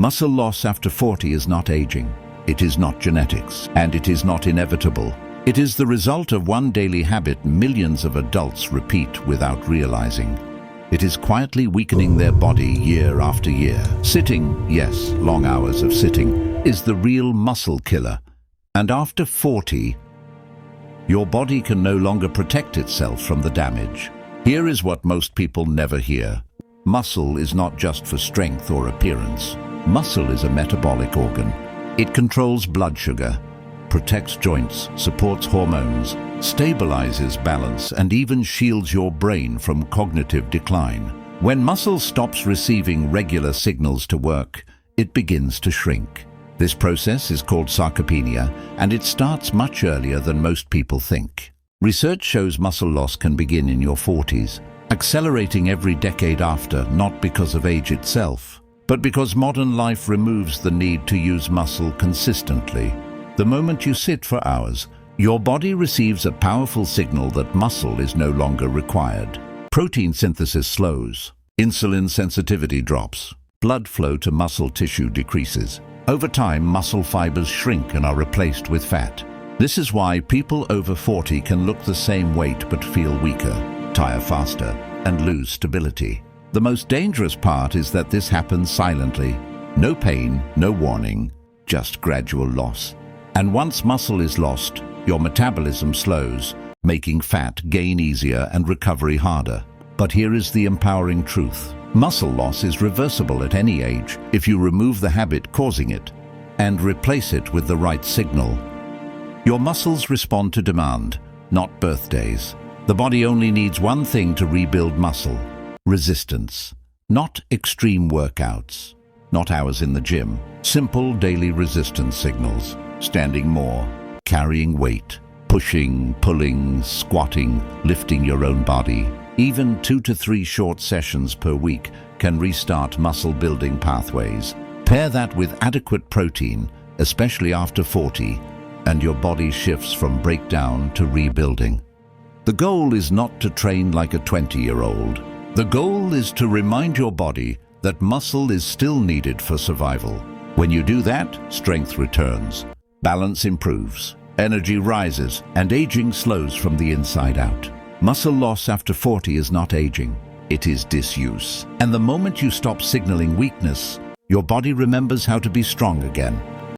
Muscle loss after 40 is not aging. It is not genetics, and it is not inevitable. It is the result of one daily habit millions of adults repeat without realizing. It is quietly weakening their body year after year. Sitting, yes, long hours of sitting, is the real muscle killer. And after 40, your body can no longer protect itself from the damage. Here is what most people never hear. Muscle is not just for strength or appearance. Muscle is a metabolic organ. It controls blood sugar, protects joints, supports hormones, stabilizes balance, and even shields your brain from cognitive decline. When muscle stops receiving regular signals to work, it begins to shrink. This process is called sarcopenia, and it starts much earlier than most people think. Research shows muscle loss can begin in your 40s, accelerating every decade after, not because of age itself, but because modern life removes the need to use muscle consistently. The moment you sit for hours, your body receives a powerful signal that muscle is no longer required. Protein synthesis slows, insulin sensitivity drops, blood flow to muscle tissue decreases. Over time, muscle fibers shrink and are replaced with fat. This is why people over 40 can look the same weight but feel weaker, tire faster, and lose stability. The most dangerous part is that this happens silently. No pain, no warning, just gradual loss. And once muscle is lost, your metabolism slows, making fat gain easier and recovery harder. But here is the empowering truth. Muscle loss is reversible at any age if you remove the habit causing it and replace it with the right signal. Your muscles respond to demand, not birthdays. The body only needs one thing to rebuild muscle: resistance. Not extreme workouts, not hours in the gym. Simple daily resistance signals. Standing more, carrying weight, pushing, pulling, squatting, lifting your own body. Even 2 to 3 short sessions per week can restart muscle building pathways. Pair that with adequate protein, especially after 40, and your body shifts from breakdown to rebuilding. The goal is not to train like a 20-year-old. The goal is to remind your body that muscle is still needed for survival. When you do that, strength returns, balance improves, energy rises, and aging slows from the inside out. Muscle loss after 40 is not aging, it is disuse. And the moment you stop signaling weakness, your body remembers how to be strong again.